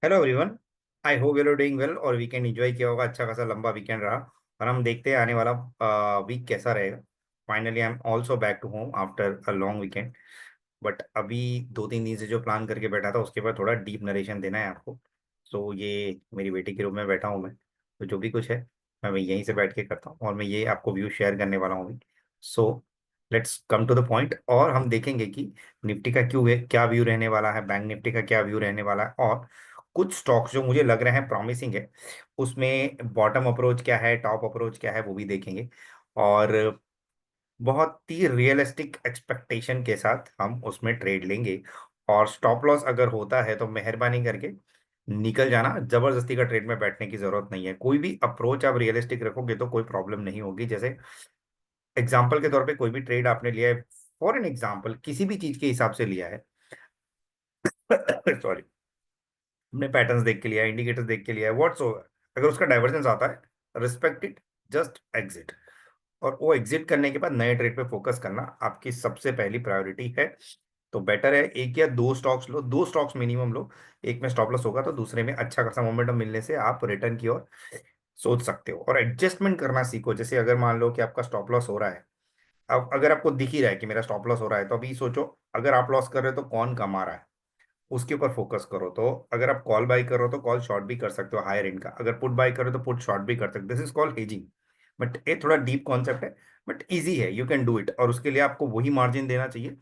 Hello everyone. I hope you are doing well और weekend enjoy किया होगा। अच्छा खासा लंबा वीकेंड रहा और हम देखते हैं आने वाला वीक कैसा रहेगा। Finally I am also back to home after a long weekend. But अभी 2-3 दिन से जो प्लान करके बैठा था उसके बाद थोड़ा डीप नरेशन देना है आपको। सो ये मेरी बेटी के रूम में बैठा हूँ मैं, तो जो भी कुछ है मैं यहीं से बैठ के करता हूँ और मैं ये आपको व्यू शेयर करने वाला हूँ अभी। So let's come to the point और हम देखेंगे कि निफ्टी का क्यों है, क्या व्यू रहने वाला है, बैंक निफ्टी का क्या व्यू रहने वाला है, और कुछ स्टॉक्स जो मुझे लग रहे हैं प्रॉमिसिंग है उसमें बॉटम अप्रोच क्या है, टॉप अप्रोच क्या है वो भी देखेंगे। और बहुत ही रियलिस्टिक एक्सपेक्टेशन के साथ हम उसमें ट्रेड लेंगे। और स्टॉप लॉस अगर होता है तो मेहरबानी करके निकल जाना, जबरदस्ती का ट्रेड में बैठने की जरूरत नहीं है। कोई भी अप्रोच आप रियलिस्टिक रखोगे तो कोई प्रॉब्लम नहीं होगी। जैसे एग्जाम्पल के तौर पे कोई भी ट्रेड आपने लिया है, फॉर एन एग्जाम्पल किसी भी चीज के हिसाब से लिया है सॉरी, हमने पैटर्न्स देख के लिया है, इंडिकेटर्स देख के लिया है, व्हाट्स ओवर, अगर उसका डाइवर्जेंस आता है रिस्पेक्ट इट, जस्ट एग्जिट। और वो एग्जिट करने के बाद नए ट्रेड पे फोकस करना आपकी सबसे पहली प्रायोरिटी है। तो बेटर है एक या दो स्टॉक्स लो, दो स्टॉक्स मिनिमम लो। एक में स्टॉप लॉस होगा तो दूसरे में अच्छा खासा मोमेंटम मिलने से आप रिटर्न की ओर सोच सकते हो। और एडजस्टमेंट करना सीखो। जैसे अगर मान लो कि आपका स्टॉप लॉस हो रहा है, अब अगर आपको दिख ही रहा है कि मेरा स्टॉप लॉस हो रहा है, तो अभी सोचो अगर आप लॉस कर रहे हो तो कौन कमा रहा है, उसके ऊपर फोकस करो। तो अगर आप कॉल बाई करो तो कॉल शॉर्ट भी कर सकते हो हायर एंड का, अगर पुट बाई करो तो पुट शॉर्ट भी कर सकते हो। This is called hedging. But ये थोड़ा डीप कॉन्सेप्ट है, बट इजी है, यू कैन डू इट। और उसके लिए आपको वही मार्जिन देना चाहिए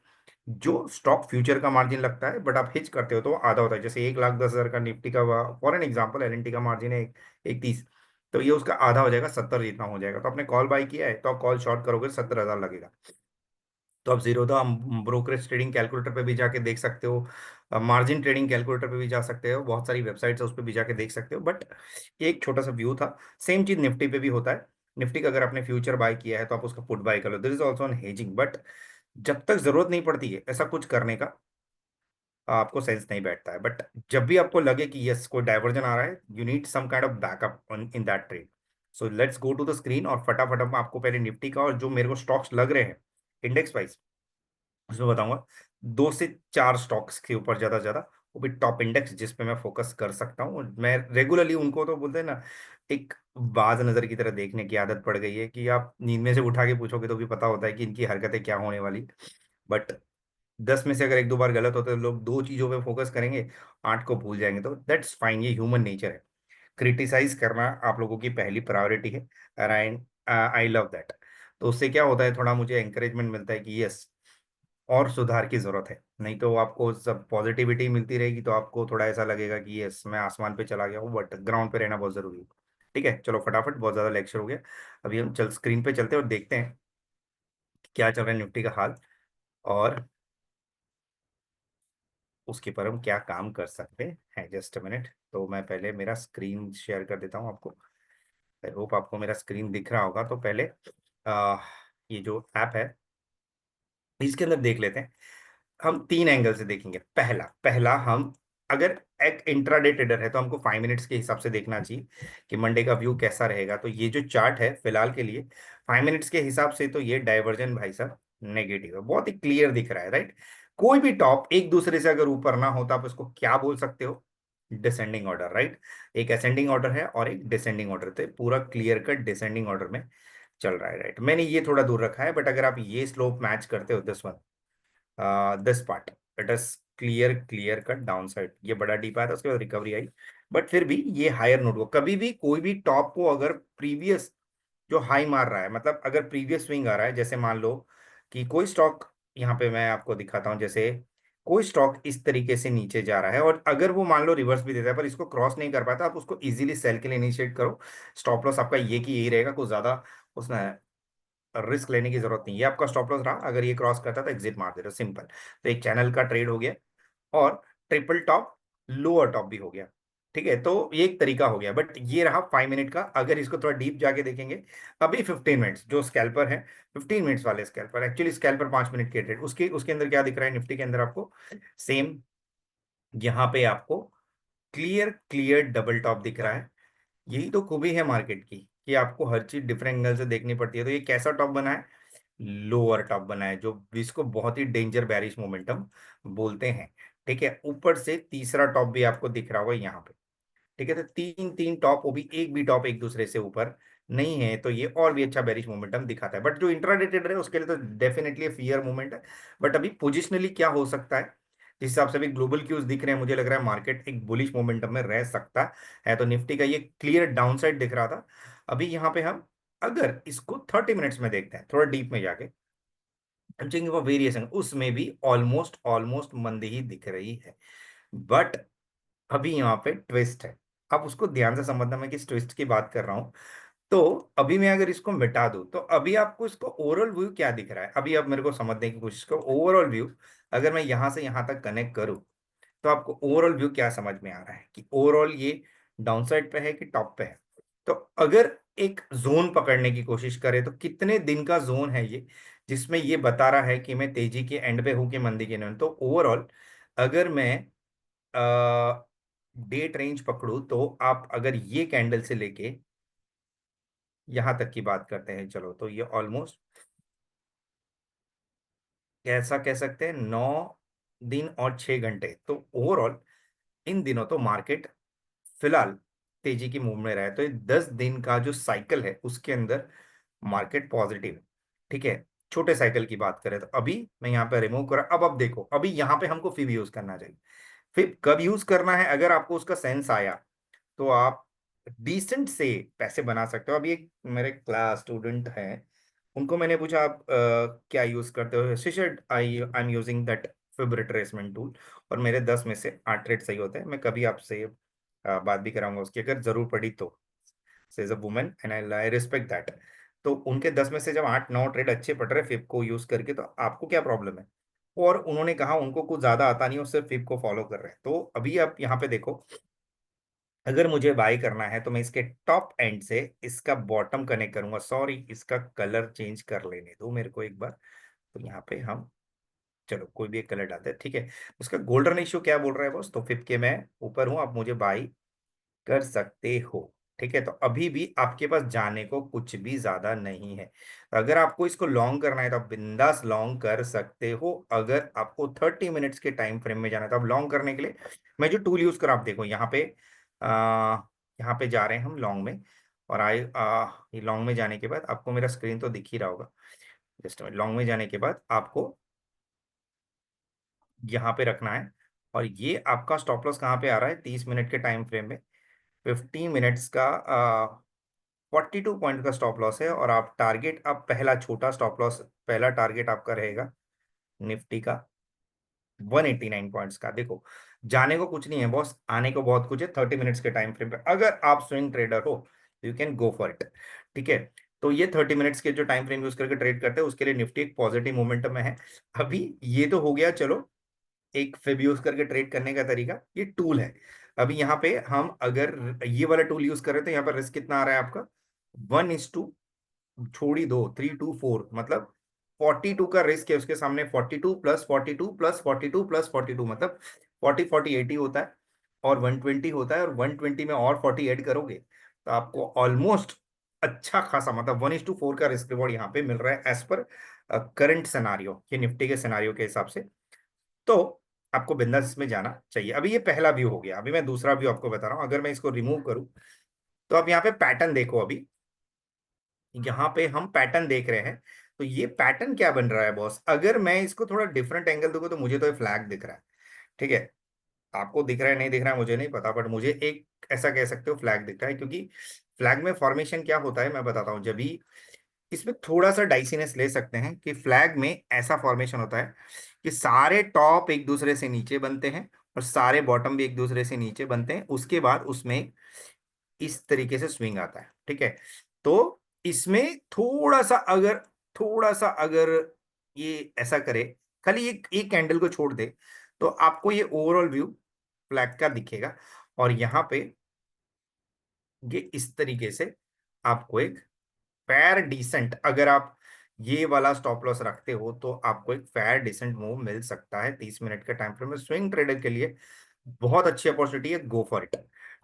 जो स्टॉक फ्यूचर का मार्जिन लगता है, बट आप हिच करते हो तो आधा होता है। जैसे 1,10,000 का निफ्टी का, फॉर एन एग्जाम्पल एल का मार्जिन है 1,30, तो ये उसका आधा हो जाएगा, 70 जितना हो जाएगा। तो आपने कॉल बाई किया है तो आप कॉल शॉर्ट करोगे 70,000 लगेगा। तो आप जीरो था ब्रोकरेज ट्रेडिंग कैलकुलेटर पे भी जाके देख सकते हो, मार्जिन ट्रेडिंग कैलकुलेटर पे भी जा सकते हो, बहुत सारी वेबसाइट्स है उस पर भी जाके देख सकते हो। बट एक छोटा सा व्यू था। सेम चीज निफ्टी पे भी होता है। निफ्टी का अगर आपने फ्यूचर बाय किया है तो आप उसका पुट बाय कर लो, this is also on hedging. But जब तक जरूरत नहीं पड़ती है ऐसा कुछ करने का, आपको सेंस नहीं बैठता है। बट जब भी आपको लगे कि यस कोई डाइवर्जन आ रहा है, you need some kind of backup in that trade. So let's go to the screen और फटाफट मैं आपको पहले निफ्टी का और जो मेरे को स्टॉक्स लग रहे हैं इंडेक्स वाइज उसमें बताऊंगा। 2 से 4 स्टॉक्स के ऊपर ज्यादा वो भी टॉप इंडेक्स जिस पे मैं फोकस कर सकता हूँ। मैं रेगुलरली उनको तो बोलते हैं ना, एक बाज नजर की तरह देखने की आदत पड़ गई है कि आप नींद में से उठा के पूछोगे तो भी पता होता है कि इनकी हरकतें क्या होने वाली। बट 10 में से अगर एक दो बार गलत होते तो लोग दो चीजों पे फोकस करेंगे, 8 को भूल जाएंगे। तो दैट्स फाइन, ये ह्यूमन नेचर है। क्रिटिसाइज करना आप लोगों की पहली प्रायोरिटी है, एंड आई लव दैट। तो उससे क्या होता है, थोड़ा मुझे एंकरेजमेंट मिलता है कि यस और सुधार की जरूरत है। नहीं तो आपको सब पॉजिटिविटी मिलती रहेगी तो आपको थोड़ा ऐसा लगेगा कि यस मैं आसमान पे चला गया हूँ, बट ग्राउंड पे रहना बहुत जरूरी है। ठीक है, चलो फटाफट, बहुत ज्यादा लेक्चर हो गया। अभी हम चल स्क्रीन पे चलते हैं और देखते हैं क्या चल रहा है निफ्टी का हाल, और उसके पर हम क्या काम कर सकते हैं। जस्ट अ मिनट, तो मैं पहले मेरा स्क्रीन शेयर कर देता हूँ आपको। आई होप आपको मेरा स्क्रीन दिख रहा होगा। तो पहले आ, ये जो ऐप है इसके अंदर देख लेते हैं। हम 3 एंगल से देखेंगे। पहला पहला हम अगर एक इंट्राडे ट्रेडर है तो हमको 5 मिनट्स के हिसाब से देखना चाहिए कि मंडे का व्यू कैसा रहेगा। तो ये जो चार्ट है फिलहाल के लिए 5 मिनट्स के हिसाब से, तो ये डाइवर्जन भाई साहब नेगेटिव है, बहुत ही क्लियर दिख रहा है, राइट। कोई भी टॉप एक दूसरे से अगर ऊपर ना हो तो आप इसको क्या बोल सकते हो, डिसेंडिंग ऑर्डर, राइट। एक असेंडिंग ऑर्डर है और एक डिसेंडिंग ऑर्डर, तो पूरा क्लियर कट डिसेंडिंग ऑर्डर में चल रहा है, राइट। मैंने ये थोड़ा दूर रखा है, बट अगर आप ये स्लोप मैच करते हो this one, this part, it is clear clear cut down side. ये बड़ा डीप आया था, उसके बाद रिकवरी आई, बट फिर भी ये हायर नोट को कभी भी कोई भी टॉप को अगर प्रीवियस जो हाई मार रहा है, मतलब अगर प्रीवियस स्विंग आ रहा है, जैसे मान लो कि कोई स्टॉक, यहाँ पे मैं आपको दिखाता हूँ, जैसे कोई स्टॉक इस तरीके से नीचे जा रहा है और अगर वो मान लो रिवर्स भी देता है पर इसको क्रॉस नहीं कर पाता, आप उसको इजीली सेल के लिए इनिशिएट करो। स्टॉप लॉस आपका ये की यही रहेगा, कुछ ज्यादा उसमें रिस्क लेने की जरूरत नहीं है। ये आपका स्टॉप लॉस रहा, अगर ये क्रॉस करता है तो एग्जिट मार दे रहे हो, सिंपल। तो एक चैनल का ट्रेड हो गया और ट्रिपल टॉप लोअर टॉप भी हो गया। ठीक है, तो ये एक तरीका हो गया। बट ये रहा 5 मिनट का। अगर इसको थोड़ा डीप जाके देखेंगे, अभी 15 मिनट्स जो स्कैल्पर है, 15 मिनट्स वाले स्कैल्पर, एक्चुअली स्कैल्पर 5 मिनट के ट्रेड, उसके उसके अंदर क्या दिख रहा है निफ्टी के अंदर आपको, सेम यहाँ पे आपको क्लियर क्लियर डबल टॉप दिख रहा है। यही तो खूबी है मार्केट की कि आपको हर चीज डिफरेंट एंगल से देखनी पड़ती है। तो ये कैसा टॉप बना है, लोअर टॉप बना है, जो जिसको बहुत ही डेंजर बैरिश मोमेंटम बोलते हैं। ठीक है, ऊपर से तीसरा टॉप भी आपको दिख रहा होगा यहाँ पे। ठीक है, तो तीन तीन टॉप, वो भी एक भी टॉप एक दूसरे से ऊपर नहीं है, तो ये और भी अच्छा बेरिश मोमेंटम दिखाता है। बट जो इंट्राडे ट्रेडर है उसके लिए तो डेफिनेटली फियर मूवमेंट है। बट अभी पोजिशनली क्या हो सकता है, जिस हिसाब से अभी ग्लोबल क्यूज दिख रहे हैं, मुझे लग रहा है मार्केट एक बुलिश मोमेंटम में रह सकता है। तो निफ्टी का ये क्लियर डाउनसाइड दिख रहा था। अभी यहाँ पे हम अगर इसको 30 मिनट्स में देखते हैं, थोड़ा डीप में जाके हम चेंगे वो वेरिएशन, उसमें भी ऑलमोस्ट ऑलमोस्ट मंदी ही दिख रही है। बट अभी यहाँ पे ट्विस्ट है, आप उसको ध्यान से समझना, मैं किस ट्विस्ट की बात कर रहा हूँ। तो अभी मैं अगर इसको मिटा दूं तो अभी आपको इसको ओवरऑल व्यू क्या दिख रहा है, अभी आप मेरे को समझने की कोशिश करो। ओवरऑल व्यू अगर मैं यहां से यहां तक कनेक्ट करूं तो आपको ओवरऑल व्यू क्या समझ में आ रहा है कि ओवरऑल ये डाउन साइड पे है कि टॉप पे है। तो अगर एक जोन पकड़ने की कोशिश करें तो कितने दिन का जोन है ये, जिसमें ये बता रहा है कि मैं तेजी के एंड पे हूं कि मंदी के एंड। तो ओवरऑल अगर मैं डेट रेंज पकड़ू तो आप अगर ये कैंडल से लेके यहां तक की बात करते हैं, चलो तो ये ऑलमोस्ट कैसा कह सकते हैं 9 दिन और 6 घंटे। तो ओवरऑल इन दिनों तो मार्केट फिलहाल तेजी की मूव में रहा है। तो ये 10 दिन का जो साइकिल है उसके अंदर मार्केट पॉजिटिव है। ठीक है, छोटे साइकिल की बात करें तो अभी मैं यहाँ पे रिमूव करा। अब देखो, अभी यहाँ पे हमको फिब यूज करना चाहिए। फिब कब यूज करना है, अगर आपको उसका सेंस आया तो आप डिसेंट से पैसे बना सकते हो। अभी एक मेरे क्लास स्टूडेंट हैं, उनको मैंने पूछा आप क्या यूज करते हो, शिशर्ट I am using that fib retracement tool, और मेरे 10 में से 8 ट्रेड सही होते हैं। मैं कभी आपसे बात भी कराऊंगा उसकी अगर जरूर पड़ी तो, says a woman and I respect that. तो उनके 10 में से जब 8-9 ट्रेड अच्छे पड़ रहे फिब को यूज करके, तो आपको क्या प्रॉब्लम है। और उन्होंने कहा उनको कुछ ज्यादा आता नहीं, वो सिर्फ फिब को फॉलो कर रहे हैं। तो अभी आप यहाँ पे देखो, अगर मुझे बाय करना है तो मैं इसके टॉप एंड से इसका बॉटम कनेक्ट करूंगा। सॉरी, इसका कलर चेंज कर लेने दो मेरे को एक बार। तो यहाँ पे हम, चलो कोई भी एक कलर डालते हैं, ठीक है। उसका गोल्डन रेशियो क्या बोल रहा है बॉस, तो फिफ्थ के मैं ऊपर हूं, आप मुझे बाय कर सकते हो। ठीक है, तो अभी भी आपके पास जाने को कुछ भी ज्यादा नहीं है। अगर आपको इसको लॉन्ग करना है तो आप बिंदास लॉन्ग कर सकते हो। अगर आपको 30 मिनट्स के टाइम फ्रेम में जाना है तो आप लॉन्ग करने के लिए मैं जो टूल यूज कर, आप देखो यहाँ पे आ, यहाँ पे जा रहे हैं हम लॉन्ग में। और ये लॉन्ग में जाने के बाद आपको मेरा स्क्रीन तो दिख ही रहा होगा। जस्ट लॉन्ग में जाने के बाद आपको यहाँ पे रखना है। और ये आपका स्टॉप लॉस कहाँ पे आ रहा है, 30 मिनट के टाइम फ्रेम में 15 मिनट्स का 42 पॉइंट का स्टॉप लॉस है। और आप टारगेट, अब पहला छोटा स्टॉप लॉस, पहला टारगेट आपका रहेगा निफ्टी का 189 पॉइंट्स का। देखो, जाने को कुछ नहीं है बॉस, आने को बहुत कुछ है 30 मिनट्स के टाइम फ्रेम पे। अगर आप स्विंग ट्रेडर हो you can go for it. ठीक है, तो ये 30 मिनट्स के जो टाइम फ्रेम यूज करके ट्रेड करते हैं उसके लिए निफ्टी एक पॉजिटिव मोमेंटम में है। अभी ये तो हो गया, चलो एक फिब यूज करके ट्रेड करने का तरीका, ये टूल है। अभी यहाँ पे हम अगर ये वाला टूल यूज करें तो यहाँ पर रिस्क कितना आ रहा है आपका, 1:, छोड़ी दो 3:4, मतलब 42 का रिस्क है उसके सामने। 42 + 42 + 42 + 42 मतलब 40 40 80 होता है, और 120 होता है, और 120 में और 40 ऐड करोगे तो आपको ऑलमोस्ट अच्छा खासा, मतलब 1:4 का रिस्क रिवॉर्ड यहाँ पे मिल रहा है एज पर करंट सिनारियो, ये निफ्टी के सिनारियो के हिसाब से। तो आपको बिंदास में जाना चाहिए। अभी ये पहला व्यू हो गया, अभी मैं दूसरा व्यू आपको बता रहा हूँ। अगर मैं इसको रिमूव करूं तो आप यहाँ पे पैटर्न देखो। अभी यहाँ पे हम पैटर्न देख रहे हैं, तो ये पैटर्न क्या बन रहा है बॉस, अगर मैं इसको थोड़ा डिफरेंट एंगल दूंगा तो मुझे तो ये फ्लैग दिख रहा है। ठीक है, आपको दिख रहा है नहीं दिख रहा है मुझे नहीं पता, बट मुझे एक ऐसा कह सकते हो फ्लैग दिख रहा है। क्योंकि फ्लैग में फॉर्मेशन क्या होता है मैं बताता हूँ। जब भी इसमें थोड़ा सा डाइसीनेस ले सकते हैं कि फ्लैग में ऐसा फॉर्मेशन होता है कि सारे टॉप एक दूसरे से नीचे बनते हैं और सारे बॉटम भी एक दूसरे से नीचे बनते हैं, उसके बाद उसमें इस तरीके से स्विंग आता है। ठीक है, तो इसमें थोड़ा सा अगर ये ऐसा करे, खाली एक कैंडल को छोड़ दे, तो आपको ये ओवरऑल व्यू फ्लैग का दिखेगा। और यहाँ पे ये इस तरीके से आपको एक फेयर डिसेंट, अगर आप ये वाला स्टॉप लॉस रखते हो तो आपको एक फेयर डिसेंट मूव मिल सकता है 30 मिनट के टाइम फ्रेम में। स्विंग ट्रेडर के लिए बहुत अच्छी अपॉर्चुनिटी है, गो फॉर इट।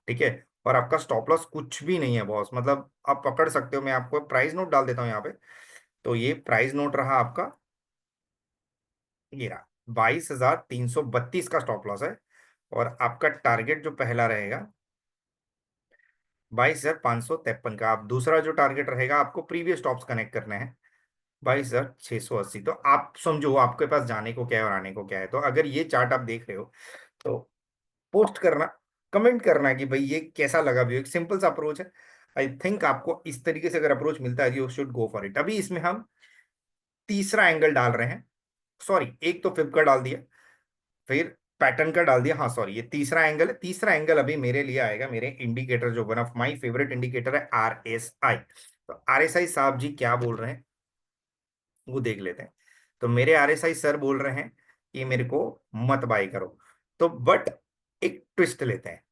ठीक है, और आपका स्टॉप लॉस कुछ भी नहीं है बॉस, मतलब आप पकड़ सकते हो। मैं आपको प्राइस नोट डाल देता हूँ यहाँ पे। तो ये प्राइस नोट रहा आपका, ये रहा। 22,332 का स्टॉप लॉस है। और आपका टारगेट जो पहला रहेगा 22,553 का। आप दूसरा जो टारगेट रहेगा, आपको प्रीवियस स्टॉप्स कनेक्ट करने हैं 22,680। तो आप समझो आपके पास जाने को क्या है और आने को क्या है। तो अगर ये चार्ट आप देख रहे हो तो पोस्ट करना, कमेंट करना कि भाई ये कैसा लगा व्यू। एक सिंपल सा अप्रोच है। आई थिंक आपको इस तरीके से अगर अप्रोच मिलता है, you should go for it. अभी इसमें हम तीसरा एंगल डाल रहे हैं। सॉरी, एक तो फिब का डाल दिया, फिर पैटर्न का डाल दिया। हाँ सॉरी, ये तीसरा एंगल है। तीसरा एंगल अभी मेरे लिए आएगा, मेरे इंडिकेटर जो one of my favourite indicator है, RSI। तो RSI साहब जी क्या बोल रहे हैं वो देख लेते हैं। तो मेरे RSI सर बोल रहे हैं कि मेरे को मत बाई करो। तो बट एक ट्विस्ट लेते हैं।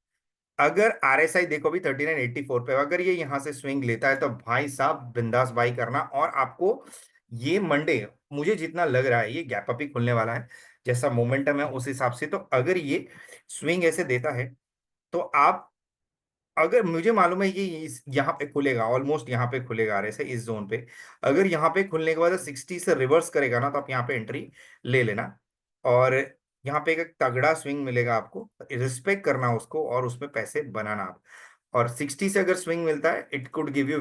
अगर RSI देखो भी 3984 पे, अगर ये यहां से स्विंग लेता है तो भाई साहब बिंदास बाई करना। और आपको ये मंडे, मुझे जितना लग रहा है ये गैप अप ही खुलने वाला है, जैसा मोमेंटम है उस हिसाब से। तो अगर ये स्विंग ऐसे देता है तो आप, अगर मुझे मालूम है कि यहाँ पे खुलेगा, ऑलमोस्ट यहाँ पे खुलेगा RSI इस जोन पे। अगर यहाँ पे खुलने के बाद 60 से रिवर्स करेगा ना, तो आप यहाँ पे एंट्री ले लेना। और यहाँ पे एक तगड़ा स्विंग मिलेगा आपको, रिस्पेक्ट करना उसको और उसमें पैसे बनाना आप। और 60 से अगर स्विंग मिलता है, it could give you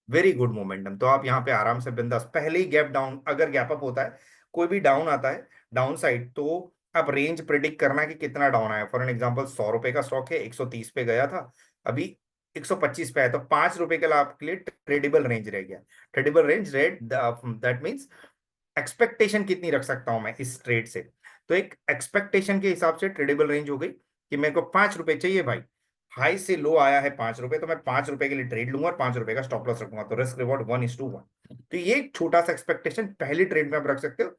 very good momentum. तो आप यहाँ पे आराम से बिंदास, पहले ही गैप डाउन, अगर गैप अप होता है, कोई भी डाउन आता है डाउन साइड, तो आप रेंज प्रिडिक्ट करना कि कितना डाउन आया। फॉर एन एग्जांपल 100 रुपए का स्टॉक है, 130 पे गया था, अभी 125 पे है, तो 5 रुपए के लिए आपके लिए ट्रेडेबल रेंज रह गया। Tradable range rate, that means expectation कितनी रख सकता हूं मैं इस ट्रेड से। तो एक एक्सपेक्टेशन के हिसाब से ट्रेडेबल रेंज हो गई कि मेरे को 5 रुपए चाहिए भाई। हाई से लो आया है 5 रुपए, तो मैं 5 रुपए के लिए ट्रेड लूंगा और 5 रुपए का स्टॉप लॉस रखूंगा। तो रिस्क रिवॉर्ड 1:1। तो ये एक छोटा सा एक्सपेक्टेशन पहली ट्रेड में आप रख सकते हो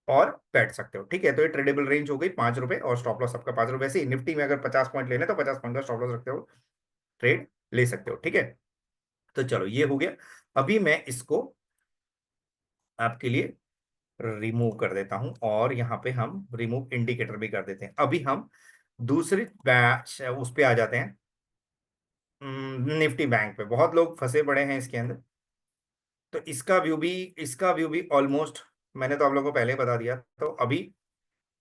और बैठ सकते हो। ठीक है, तो ये ट्रेडेबल रेंज हो गई 5 रुपए और स्टॉप लॉस आपका 5 रुपए। से निफ्टी में अगर 50 पॉइंट लेने तो 50 पॉइंट का स्टॉप लॉस रखते हो, ट्रेड ले सकते हो। ठीक है, तो चलो ये हो गया। अभी मैं इसको आपके लिए रिमूव कर देता हूं और यहाँ पे हम रिमूव इंडिकेटर भी कर देते हैं। अभी हम दूसरी बैच उस पे आ जाते हैं। निफ्टी बैंक पे बहुत लोग फंसे पड़े हैं इसके अंदर। तो इसका व्यू भी ऑलमोस्ट मैंने तो आप लोगों को पहले ही बता दिया। तो अभी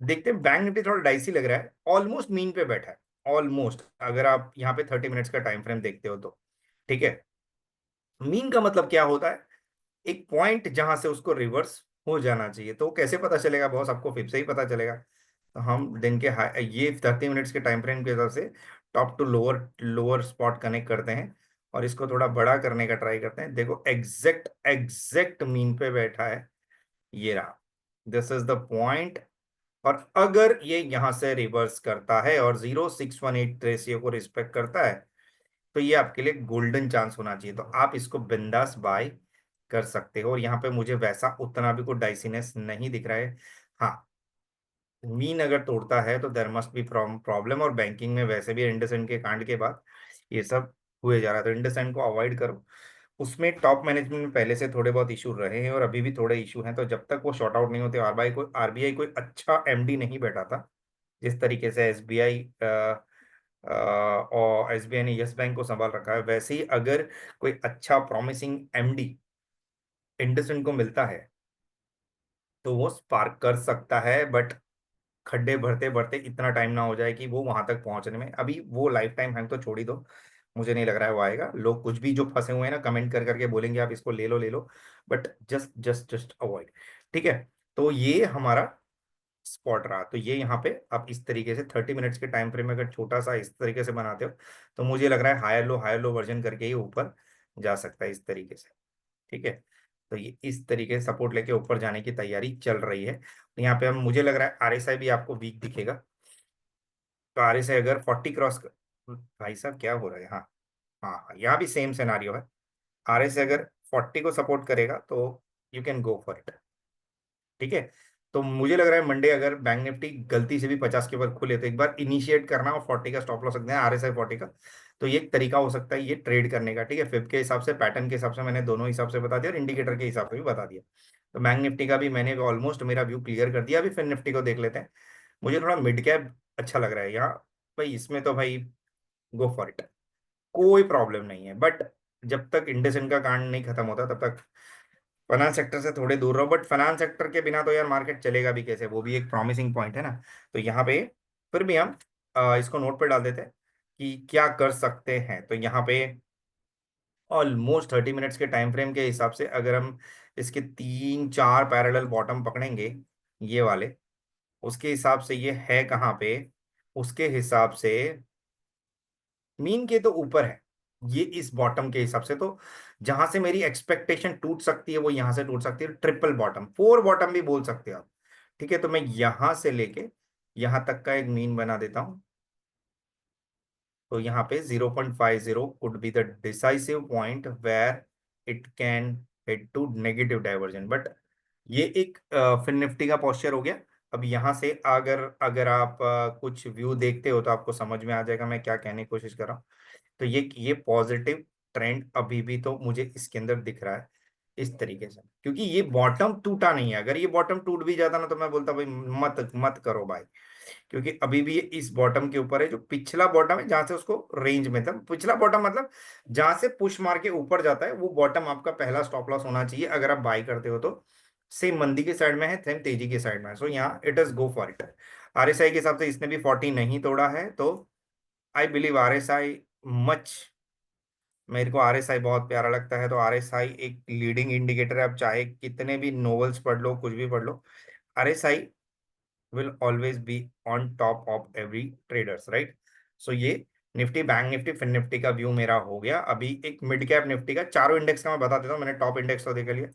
देखते हैं, बैंक निफ्टी थोड़ा डाइसी लग रहा है, ऑलमोस्ट मीन पे बैठा है। ऑलमोस्ट, अगर आप यहाँ पे 30 मिनट्स का टाइम फ्रेम देखते हो तो। ठीक है, मीन का मतलब क्या होता है, एक पॉइंट जहां से उसको रिवर्स हो जाना चाहिए। तो कैसे पता चलेगा बॉस, आपको फिर से ही पता चलेगा। तो हम दिन के ये 30 मिनट्स के टाइम फ्रेम के हिसाब से top to lower lower spot connect करते हैं और इसको थोड़ा बड़ा करने का ट्राई करते हैं। देखो एग्जैक्ट एग्जैक्ट मीन पे बैठा है, ये रहा, दिस इज द पॉइंट। और अगर ये यहां से रिवर्स करता है और 0.618 रेशियो को रिस्पेक्ट करता है, तो ये आपके लिए गोल्डन चांस होना चाहिए। तो आप इसको बिंदास बाय कर सकते हो। और यहाँ पे मुझे वैसा उतना भी कोई डाइसीनेस नहीं दिख रहा है। हाँ, मीन अगर तोड़ता है तो देर मस्ट बी प्रॉब्लम। और बैंकिंग में वैसे भी इंडसइंड के कांड के बाद ये सब हुए जा रहा है, तो इंडसइंड को अवॉइड करो। उसमें टॉप मैनेजमेंट में पहले से थोड़े बहुत इशू रहे हैं और अभी भी थोड़े इशू हैं। तो जब तक वो शॉर्ट आउट नहीं होते, आरबीआई कोई अच्छा एमडी नहीं बैठा था जिस तरीके से एसबीआई और एसबीआई ने यस बैंक को संभाल रखा है, वैसे ही अगर कोई अच्छा प्रॉमिसिंग एमडी इंडसइंड को मिलता है तो वो स्पार्क कर सकता है। बट खड्डे भरते भरते इतना टाइम ना हो जाए कि वो वहां तक पहुंचने में, अभी वो लाइफ टाइम हैंग तो छोड़ ही दो। मुझे नहीं लग रहा है वो आएगा। लोग कुछ भी जो फंसे हुए हैं ना, कमेंट कर करके बोलेंगे आप इसको ले लो ले लो, but just just just avoid. ठीक है, तो ये हमारा स्पॉट रहा। तो ये यहाँ पे आप इस तरीके से 30 मिनट्स के टाइम फ्रेम में अगर छोटा सा इस तरीके से बनाते हो, तो मुझे लग रहा है हायर लो वर्जन करके ही ऊपर जा सकता है इस तरीके से। ठीक है, तो ये इस तरीके से सपोर्ट लेके ऊपर जाने की तैयारी चल रही है। तो यहाँ पे हम, मुझे लग रहा है RSI भी आपको वीक दिखेगा। तो RSI अगर 40 क्रॉस कर, भाई साहब क्या हो रहा है, हाँ हाँ हाँ, यहाँ भी सेम सिनारियो है। RSI अगर 40 को सपोर्ट करेगा तो you can go for it. ठीक है, तो मुझे लग रहा है मंडे अगर बैंक निफ्टी गलती से भी 50 के ऊपर खुले, तो एक बार इनिशिएट करना और 40 का स्टॉप लॉस रखना है, RSI 40 का। तो ये एक तरीका हो सकता है ये ट्रेड करने का। ठीक है, फिब के हिसाब से, पैटर्न के हिसाब से मैंने दोनों हिसाब से बता दिया और इंडिकेटर के हिसाब से भी बता दिया। तो बैंक निफ्टी का भी मैंने ऑलमोस्ट मेरा व्यू क्लियर कर दिया। अभी फिर निफ्टी को देख लेते हैं। मुझे थोड़ा मिड कैप अच्छा लग रहा है यहाँ। भाई इसमें तो भाई गो फॉर इट, कोई प्रॉब्लम नहीं है। बट जब तक इंडसेंड का कांड नहीं खत्म होता तब तक फाइनेंस सेक्टर से थोड़े दूर रहो, बट फाइनेंस सेक्टर के बिना तो यार मार्केट चलेगा भी कैसे, वो भी एक प्रॉमिसिंग पॉइंट है ना। तो यहाँ पे फिर भी हम इसको नोट पे डाल देते हैं कि क्या कर सकते हैं। तो यहाँ पे ऑलमोस्ट 30 मिनट्स के टाइम फ्रेम के हिसाब से अगर हम इसके 3 4 पैरेलल बॉटम पकड़ेंगे, ये वाले, उसके हिसाब से ये है कहाँ पे, उसके हिसाब से मीन के तो ऊपर है ये इस बॉटम के हिसाब से। तो जहां से मेरी एक्सपेक्टेशन टूट सकती है वो यहां से टूट सकती है, ट्रिपल बॉटम, फोर बॉटम भी बोल सकते हो आप। ठीक है, तो मैं यहां से लेके यहां तक का एक मीन बना देता हूं। तो यहाँ पे 0.50 could be the decisive point where it can head to negative divergence. But ये एक फिर निफ्टी का पॉस्चर हो गया। अब यहाँ से अगर अगर आप कुछ व्यू देखते हो तो आपको समझ में आ जाएगा मैं क्या कहने की कोशिश कर रहा हूँ। तो ये पॉजिटिव ट्रेंड अभी भी तो मुझे इसके अंदर दिख रहा है इस तरीके से, क्योंकि ये बॉटम टूटा नहीं है। अगर ये बॉटम टूट भी जाता ना तो मैं बोलता भाई मत मत करो भाई, क्योंकि अभी भी ये इस बॉटम के ऊपर है, जो पिछला बॉटम है जहां से उसको रेंज में था। पिछला बॉटम मतलब जहां से पुश मार के ऊपर जाता है वो बॉटम आपका पहला स्टॉप लॉस होना चाहिए अगर आप बाई करते हो तो। सेम मंदी के साइड में है, सेम तेजी के साइड में है, सो यहाँ it is go for it. RSI के हिसाब से इसने भी 40 नहीं तोड़ा है, तो आई बिलीव आरएसआई मच, मेरे को आरएसआई बहुत प्यारा लगता है। तो आरएसआई एक लीडिंग इंडिकेटर है, आप चाहे कितने भी नोवेल्स पढ़ लो, कुछ भी पढ़ लो, RSI will always be on top of every traders, right? So ये निफ्टी, बैंक निफ्टी, फिन निफ्टी का व्यू मेरा हो गया। अभी एक मिड कैप निफ्टी का चारों इंडेक्स का मैं बता देता हूँ, मैंने टॉप इंडेक्स तो देख लिया।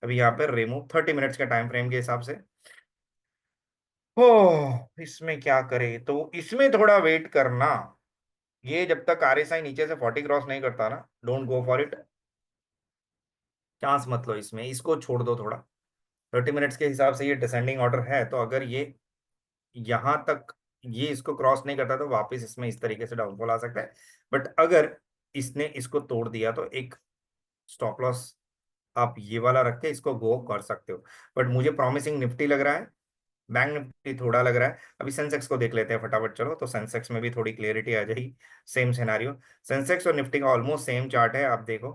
अभी यहाँ पे रेमू 30 मिनट्स के टाइम फ्रेम के हिसाब से, हो इसमें क्या करे, तो इसमें थोड़ा वेट करना। ये जब तक आरएसआई नीचे से 40 क्रॉस नहीं करता ना, don't go for it, chance मत लो इसमें, इसको छोड़ दो थोड़ा। 30 मिनट्स के हिसाब से ये डिसेंडिंग ऑर्डर है, तो अगर ये यहां तक ये इसको क्रॉस नहीं करता तो वापस इसमें इस तरीके से डाउनफॉल आ सकता है। बट अगर इसने इसको तोड़ दिया तो एक स्टॉप लॉस आप ये वाला रख के इसको गो कर सकते हो। बट मुझे प्रॉमिसिंग निफ्टी लग रहा है, बैंक निफ्टी थोड़ा लग रहा है। अभी सेंसेक्स को देख लेते हैं फटाफट, चलो। तो सेंसेक्स में भी थोड़ी क्लियरिटी आ जाएगी। सेम सिनेरियो, सेंसेक्स और निफ्टी का ऑलमोस्ट सेम चार्ट है, आप देखो।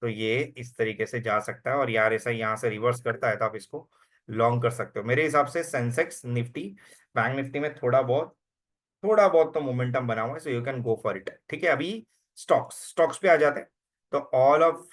तो ये इस तरीके से जा सकता है, और यार ऐसा यहाँ से रिवर्स करता है तो आप इसको लॉन्ग कर सकते हो। मेरे हिसाब से सेंसेक्स, निफ्टी, बैंक निफ्टी में थोड़ा बहुत तो मोमेंटम बना हुआ है, so you can go for it. ठीक है, अभी स्टॉक्स स्टॉक्स पे आ जाते हैं। तो ऑल ऑफ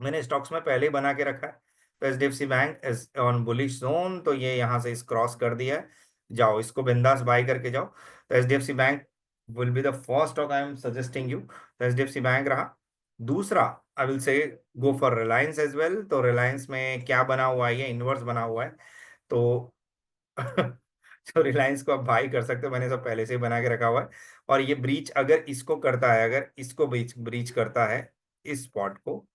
मैंने स्टॉक्स में पहले ही बना के रखा है। तो HDFC bank is on bullish zone, तो ये यहाँ से इस क्रॉस कर दिया है, जाओ इसको बिंदास बाय करके जाओ। तो HDFC bank will be the first stock I am suggesting you. तो एचडीएफसी बैंक रहा। दूसरा I will say go for Reliance as well. तो रिलायंस में क्या बना हुआ है, ये इनवर्स बना हुआ है। तो तो रिलायंस को आप बाई कर सकते हो, मैंने सब पहले से ही बना के रखा हुआ है। और ये ब्रीच अगर इसको करता है, अगर इसको ब्रीच ब्रीच करता है इस स्पॉट को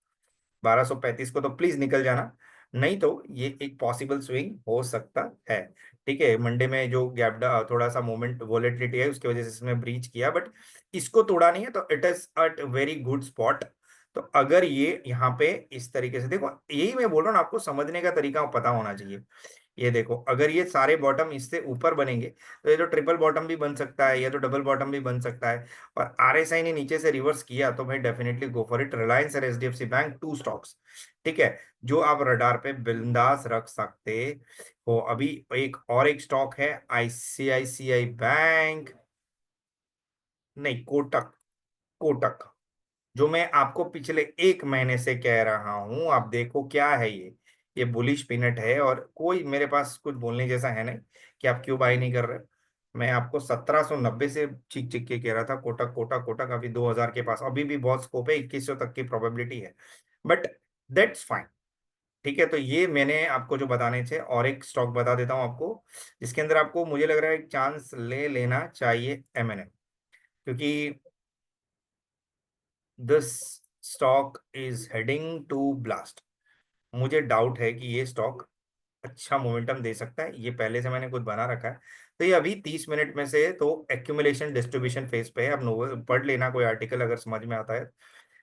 1235 को, तो प्लीज निकल जाना, नहीं तो ये एक पॉसिबल स्विंग हो सकता है। ठीक है, मंडे में जो गैप थोड़ा सा मोमेंट वॉलेटिलिटी है उसकी वजह से इसमें ब्रीच किया, बट इसको तोड़ा नहीं है, तो it is at very good spot. तो अगर ये यहाँ पे इस तरीके से देखो, यही मैं बोल रहा हूँ ना, आपको समझने का तरीका पता होना चाहिए। ये देखो, अगर ये सारे बॉटम इससे ऊपर बनेंगे तो ये तो ट्रिपल बॉटम भी बन सकता है, या तो डबल बॉटम भी बन सकता है। और आरएसआई ने नीचे से रिवर्स किया तो भाई definitely go for it. Reliance और एचडीएफसी बैंक, टू स्टॉक्स, ठीक है, जो आप रडार पे बिंदास रख सकते हो। अभी एक स्टॉक है आईसीआईसीआई बैंक, नहीं कोटक, कोटक, जो मैं आपको पिछले 1 महीने से कह रहा हूं। आप देखो क्या है ये बुलिश पिनट है, और कोई मेरे पास कुछ बोलने जैसा है नहीं कि आप क्यों बाई नहीं कर रहे। मैं आपको 1790 से चीख चीख के कह रहा था कोटक कोटक कोटक, अभी 2000 के पास, अभी भी बहुत स्कोप है, 2100 तक की प्रोबेबिलिटी है, बट दैट्स फाइन। ठीक है, तो ये मैंने आपको जो बताने थे, और एक स्टॉक बता देता हूँ आपको जिसके अंदर आपको मुझे लग रहा है एक चांस ले लेना चाहिए, एमएनएम, क्योंकि this stock is heading to blast. मुझे डाउट है कि ये स्टॉक अच्छा मोमेंटम दे सकता है, ये पहले से मैंने कुछ बना रखा है। तो ये अभी 30 मिनट में से तो एक्यूमुलेशन डिस्ट्रीब्यूशन फेज पे है। अब नोवल पढ़ लेना कोई आर्टिकल अगर समझ में आता है,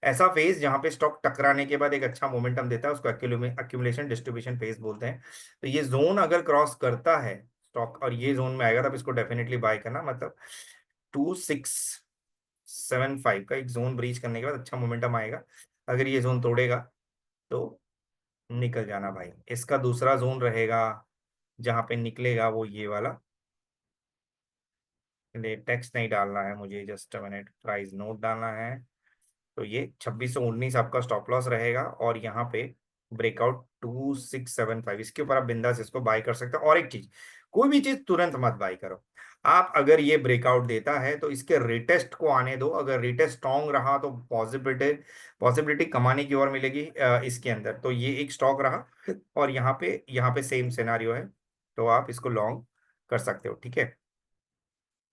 ऐसा फेज जहां पे स्टॉक टकराने के बाद एक अच्छा मोमेंटम देता है उसको एक्यूमुलेशन डिस्ट्रीब्यूशन फेज बोलते हैं। तो ये जोन अगर क्रॉस करता है स्टॉक और ये जोन में आएगा, तब इसको डेफिनेटली बाय करना। मतलब 2675 का एक जोन ब्रीच करने के बाद अच्छा मोमेंटम आएगा। अगर ये जोन तोड़ेगा तो निकल जाना भाई। इसका दूसरा जोन रहेगा जहां पे निकलेगा वो ये वाला। टेक्स्ट नहीं डालना है मुझे, जस्ट मिनट, प्राइस नोट डालना है। तो ये 2619 आपका स्टॉप लॉस रहेगा, और यहाँ पे ब्रेकआउट 2675, इसके ऊपर आप बिंदास इसको बाय कर सकते हो। और एक चीज, कोई भी चीज तुरंत मत बाय करो आप। अगर ये ब्रेकआउट देता है तो इसके रिटेस्ट को आने दो, अगर रिटेस्ट स्ट्रॉन्ग रहा तो पॉसिबिलिटी पॉसिबिलिटी कमाने की ओर मिलेगी इसके अंदर। तो ये एक स्टॉक रहा, और यहाँ पे सेम सिनारियो है, तो आप इसको लॉन्ग कर सकते हो, ठीक है।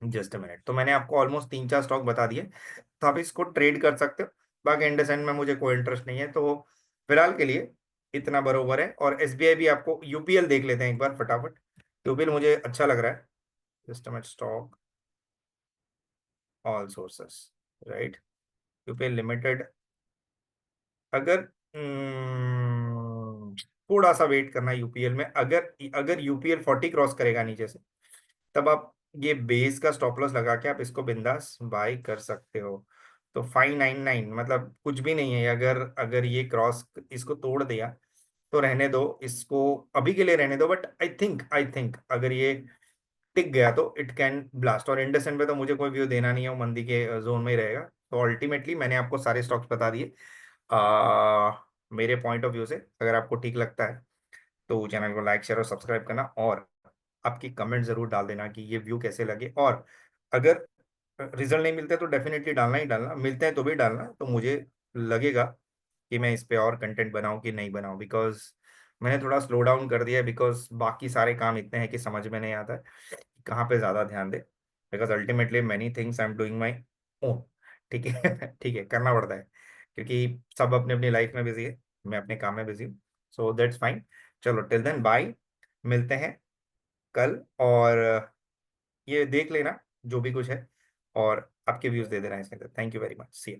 जस्ट अ मिनट, तो मैंने आपको ऑलमोस्ट 3-4 स्टॉक बता दिए, तो आप इसको ट्रेड कर सकते हो। बाकी इंडसेंड में मुझे कोई इंटरेस्ट नहीं है, तो फिलहाल के लिए इतना बरोबर है। और एसबीआई भी, आपको यूपीएल देख लेते हैं एक बार फटाफट। यूपीएल मुझे अच्छा लग रहा है। Just a minute, stock, all sources, right, UPL limited. अगर थोड़ा सा वेट करना यूपीएल में, अगर अगर यूपीएल 40 क्रॉस करेगा नीचे से, तब आप ये बेस का स्टॉप लॉस लगा के आप इसको बिंदास बाय कर सकते हो। तो 599 मतलब कुछ भी नहीं है। अगर अगर ये क्रॉस इसको तोड़ दिया तो रहने दो इसको, अभी के लिए रहने दो। बट आई थिंक अगर ये टिक गया तो इट कैन ब्लास्ट। और इंडसेंड पे तो मुझे कोई व्यू देना नहीं है, वो मंदी के जोन में ही रहेगा। तो अल्टीमेटली मैंने आपको सारे स्टॉक्स बता दिए मेरे पॉइंट ऑफ व्यू से। अगर आपको ठीक लगता है तो चैनल को लाइक शेयर और सब्सक्राइब करना, और आपकी कमेंट जरूर डाल देना कि ये व्यू कैसे लगे। और अगर रिजल्ट नहीं मिलते तो डेफिनेटली डालना ही डालना, मिलते हैं तो भी डालना, तो मुझे लगेगा कि मैं इस पे और कंटेंट बनाऊं कि नहीं बनाऊं। बिकॉज मैंने थोड़ा स्लो डाउन कर दिया है, बिकॉज बाकी सारे काम इतने हैं कि समझ में नहीं आता है कि कहाँ पे ज़्यादा ध्यान दे। Because ultimately many things I am doing my own, ठीक है। ठीक है, करना पड़ता है, क्योंकि सब अपनी अपनी लाइफ में बिजी है, मैं अपने काम में बिजी हूँ। So that's fine. चलो, टिल देन बाय, मिलते हैं कल। और ये देख लेना जो भी कुछ है, और आपके व्यूज दे देना इसके अंदर। Thank you very much, see you.